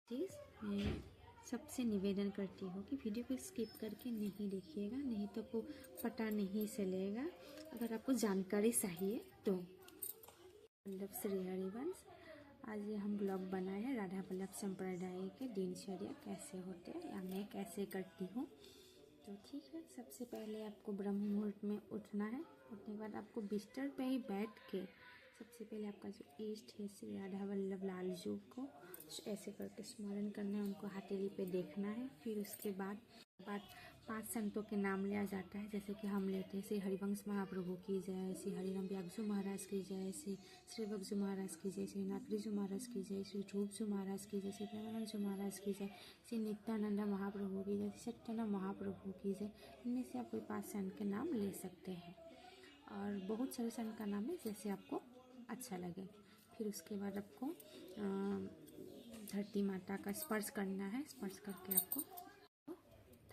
चीज़ मैं सबसे निवेदन करती हूँ कि वीडियो को स्किप करके नहीं देखिएगा, नहीं तो आपको पता नहीं चलेगा अगर आपको जानकारी चाहिए तो। वल्लभ श्री हरिवंश, आज ये हम ब्लॉग बनाए हैं राधा वल्लभ संप्रदाय के दिनचर्या कैसे होते हैं या मैं कैसे करती हूँ। तो ठीक है, सबसे पहले आपको ब्रह्म मुहूर्त में उठना है। उठने के बाद आपको बिस्तर पे ही बैठ के सबसे पहले आपका जो इष्ट है श्री राधा वल्लभ लाल जी को ऐसे करके स्मरण करना है, उनको हथेली पे देखना है। फिर उसके बाद 5 संतों के नाम लिया जाता है, जैसे कि हम लेते हैं श्री हरिवंश महाप्रभु की जय, श्री हरिराम व्यासजू महाराज की जय, श्री बगजू महाराज की जय, श्री नागरीजू महाराज की जय, श्री ध्रुवजू महाराज की जय, श्री प्रेमानंद जी महाराज की जय, श्री नित्यानंद महाप्रभु की जय, श्री सत्यानंद महाप्रभु की जय। इनमें से आप कोई 5 संत के नाम ले सकते हैं और बहुत सारे संत का नाम है जैसे आपको अच्छा लगे। फिर उसके बाद आपको धरती माता का स्पर्श करना है। स्पर्श करके आपको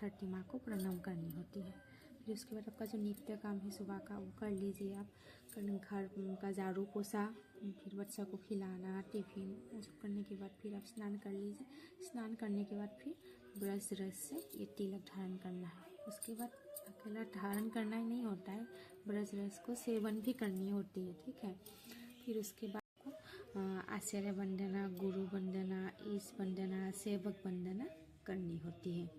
धरती माँ को प्रणाम करनी होती है। फिर उसके बाद आपका जो नित्य काम है सुबह का वो कर लीजिए आप। घर का झाड़ू पोछा, फिर बच्चा को खिलाना, टिफिन, वो सब करने के बाद फिर आप स्नान कर लीजिए। स्नान करने के बाद फिर ब्रश रस से ये तिलक धारण करना है। उसके बाद अकेला धारण करना ही नहीं होता है, ब्रश रस को सेवन भी करनी होती है, ठीक है। फिर उसके बाद आचार्य वंदना, गुरु वंदना, ईश वंदना, सेवक वंदना करनी होती है।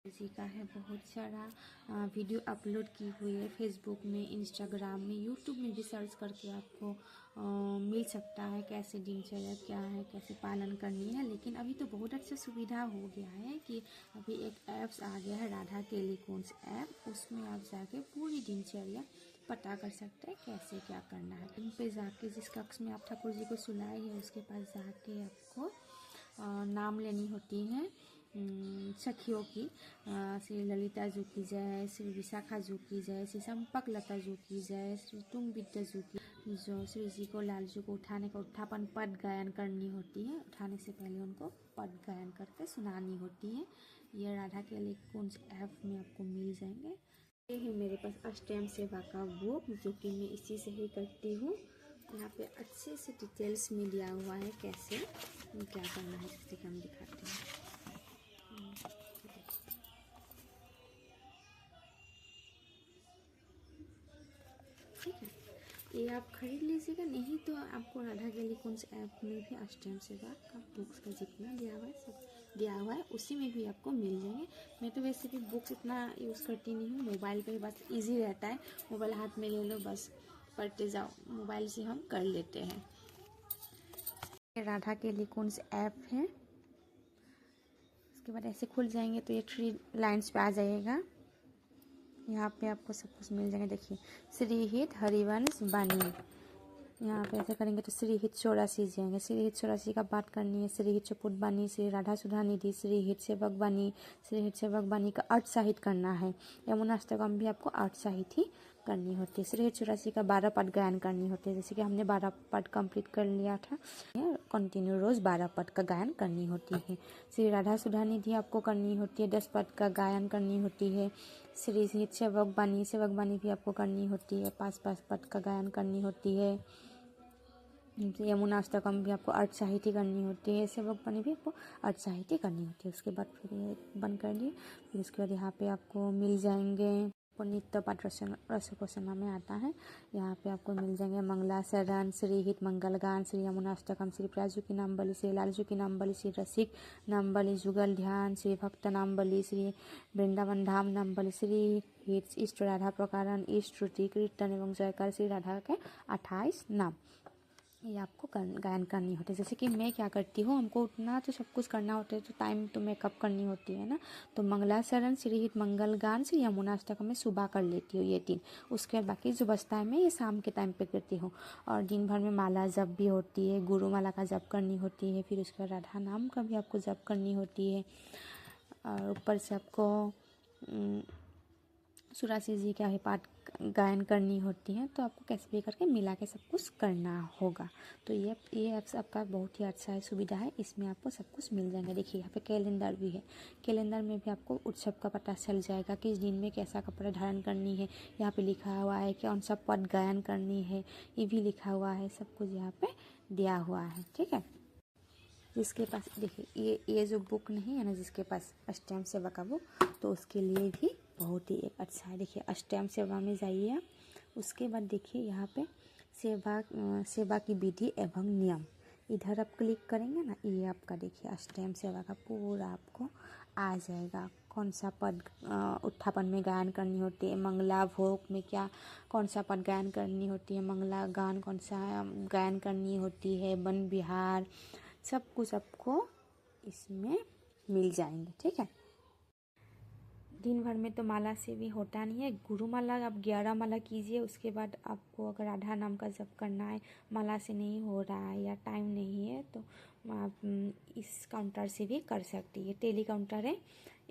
जी का है बहुत सारा वीडियो अपलोड की हुई है फेसबुक में, इंस्टाग्राम में, यूट्यूब में भी सर्च करके आपको मिल सकता है कैसे दिनचर्या क्या है, कैसे पालन करनी है। लेकिन अभी तो बहुत अच्छा सुविधा हो गया है कि अभी एक ऐप्स आ गया है राधा टेलीकॉन्स ऐप, उसमें आप जाके पूरी दिनचर्या पता कर सकते हैं कैसे क्या करना है। उन पे जाके जिस कक्ष में आप ठाकुर जी को सुलाए हैं उसके पास जाके आपको नाम लेनी होती है सखियों की। श्री ललिता जू की जय, श्री विशाखा जू की जय, श्री संपक लता जू की जय, श्री तुंग विद्या जू की, जो श्री जी को लाल जी को उठाने का उठापन पद गायन करनी होती है। उठाने से पहले उनको पद गायन करके सुनानी होती है। ये राधा टेलीकॉन्स ऐप में आपको मिल जाएंगे। ये है मेरे पास अष्टयाम सेवा का बुक, जो कि मैं इसी से ही करती हूँ। यहाँ पे अच्छे से डिटेल्स में दिया हुआ है कैसे क्या करना है, जैसे कि हम दिखाते हैं। ठीक है, ये आप खरीद लीजिएगा, नहीं तो आपको राधा टेलीकॉन्स ऐप में भी अष्टयाम सेवा का बुक्स का जितना दिया हुआ है सब दिया हुआ है, उसी में भी आपको मिल जाएंगे। मैं तो वैसे भी बुक्स इतना यूज़ करती नहीं हूँ, मोबाइल पे बस इजी रहता है, मोबाइल हाथ में ले लो बस पढ़ते जाओ, मोबाइल से हम कर लेते हैं। राधा टेलीकॉन्स ऐप है, उसके बाद ऐसे खुल जाएंगे तो ये 3 लाइन्स पे आ जाएगा। यहाँ पे आपको सब कुछ मिल जाएगा। देखिए, श्री हित हरिवंश बानी, यहाँ पे ऐसे करेंगे तो श्री हित 84 जाएंगे। श्री हित 84 का बात करनी है। श्री हित चपुट बानी, श्री राधा सुधा निधि, श्री हित सेवक बानी, श्री हित सेवक बानी का 8 साहित करना है। यमुना अष्टकम भी आपको 8 साहित ही करनी होती है। श्री हित 84 का 12 पद गायन करनी होती है, जैसे कि हमने 12 पद कंप्लीट कर लिया था। कंटिन्यू रोज 12 पद का गायन करनी होती है। श्री राधा सुधा निधि आपको करनी होती है, 10 पद का गायन करनी होती है। श्री हित सेवक बानी भी आपको करनी होती है, 5 पद का गायन करनी होती है। यमुना अष्टकम भी आपको 8 साहित्य करनी होती है, सेवक बानी भी आपको 8 साहित्य करनी होती है। उसके बाद फिर ये बंद कर दिए। फिर उसके बाद यहाँ पे आपको मिल जाएंगे नित्य पाठ रसोपासना में आता है। यहाँ पे आपको मिल जाएंगे मंगलाचरण, श्री हित मंगल गान, श्री यमुना अष्टकम, श्री प्राजू की नाम बलि, श्री लालजू की नाम बलि, श्री रसिक नाम बलि, जुगल ध्यान, श्री भक्त नाम बलि, श्री वृंदावन धाम नाम बलि, श्री हित इष्ट राधा प्रकारण, इष्ट श्रुति कीर्तन एवं जयकार, श्री राधा के 28 नाम ये आपको गायन करनी होती है। जैसे कि मैं क्या करती हूँ, हमको उतना तो सब कुछ करना होता है तो टाइम तो मेकअप करनी होती है ना, तो मंगलाचरण, श्री हित मंगल गान, श्री यमुना अष्टकम में सुबह कर लेती हूँ ये 3। उसके बाद बाकी जो बचता है मैं ये शाम के टाइम पे करती हूँ। और दिन भर में माला जप भी होती है, गुरु माला का जप करनी होती है, फिर उसके बाद राधा नाम का भी आपको जप करनी होती है। और ऊपर से आपको 84 जी का ही पाठ गायन करनी होती है। तो आपको कैसे भी करके मिला के सब कुछ करना होगा। तो ये ऐप्स आपका बहुत ही अच्छा है, सुविधा है, इसमें आपको सब कुछ मिल जाएगा। देखिए यहाँ पे कैलेंडर भी है, कैलेंडर में भी आपको उत्सव का पता चल जाएगा कि इस दिन में कैसा कपड़ा धारण करनी है। यहाँ पे लिखा हुआ है कि कौन सा पद गायन करनी है, ये भी लिखा हुआ है, सब कुछ यहाँ पे दिया हुआ है, ठीक है। जिसके पास देखिए ये जो बुक नहीं है ना, जिसके पास अष्टयाम सेवा का बुक, तो उसके लिए भी बहुत ही एक अच्छा है। देखिए अष्टयाम सेवा में जाइए आप, उसके बाद देखिए यहाँ पे सेवा की विधि एवं नियम, इधर आप क्लिक करेंगे ना, ये आपका देखिए अष्टयाम सेवा का पूरा आपको आ जाएगा। कौन सा पद उत्थापन में गायन करनी होती है, मंगला भोग में क्या कौन सा पद गायन करनी होती है, मंगला गान कौन सा गायन करनी होती है, वन विहार, सब कुछ आपको इसमें मिल जाएंगे। ठीक है, दिन भर में तो माला से भी होता नहीं है। गुरु माला आप 11 माला कीजिए, उसके बाद आपको अगर राधा नाम का जप करना है, माला से नहीं हो रहा है या टाइम नहीं है, तो आप इस काउंटर से भी कर सकती है। टेली काउंटर है,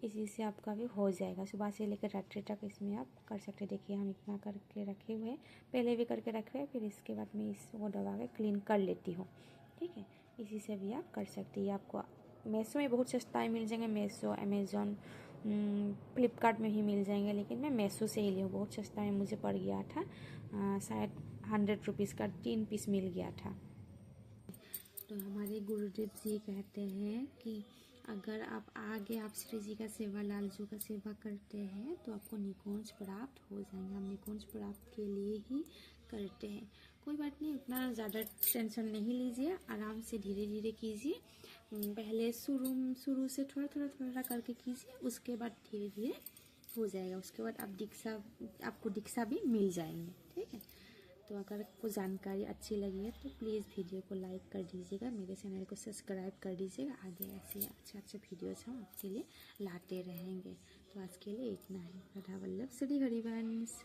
इसी से आपका भी हो जाएगा। सुबह से लेकर रात्रि तक इसमें आप कर सकते हैं। देखिए हम इतना करके रखे हुए हैं, पहले भी करके रखे हुए, फिर इसके बाद मैं इसको दबा के क्लीन कर लेती हूँ। ठीक है, इसी से भी आप कर सकती है। आपको मेसो में बहुत सस्ता मिल जाएंगे, मेसो, अमेज़ॉन, फ्लिपकार्ट में ही मिल जाएंगे, लेकिन मैं मेसो से ही ली हूँ। बहुत सस्ता में मुझे पड़ गया था, शायद 100 रुपीज़ का 3 पीस मिल गया था। तो हमारे गुरुदेव जी कहते हैं कि अगर आप आगे आप श्री जी का सेवा, लाल जी का सेवा करते हैं तो आपको निकुंज प्राप्त हो जाएंगे। हम निकुंज प्राप्त के लिए ही करते हैं। कोई बात नहीं, उतना ज़्यादा टेंशन नहीं लीजिए, आराम से धीरे धीरे कीजिए। पहले शुरू से थोड़ा थोड़ा करके कीजिए, उसके बाद धीरे धीरे हो जाएगा। उसके बाद आपको दीक्षा भी मिल जाएंगे। ठीक है, तो अगर आपको जानकारी अच्छी लगी है तो प्लीज़ वीडियो को लाइक कर दीजिएगा, मेरे चैनल को सब्सक्राइब कर दीजिएगा। आगे ऐसे अच्छे वीडियोज़ हम आपके लिए लाते रहेंगे। तो आज के लिए इतना ही। राधा वल्लभ श्री हरिवंश।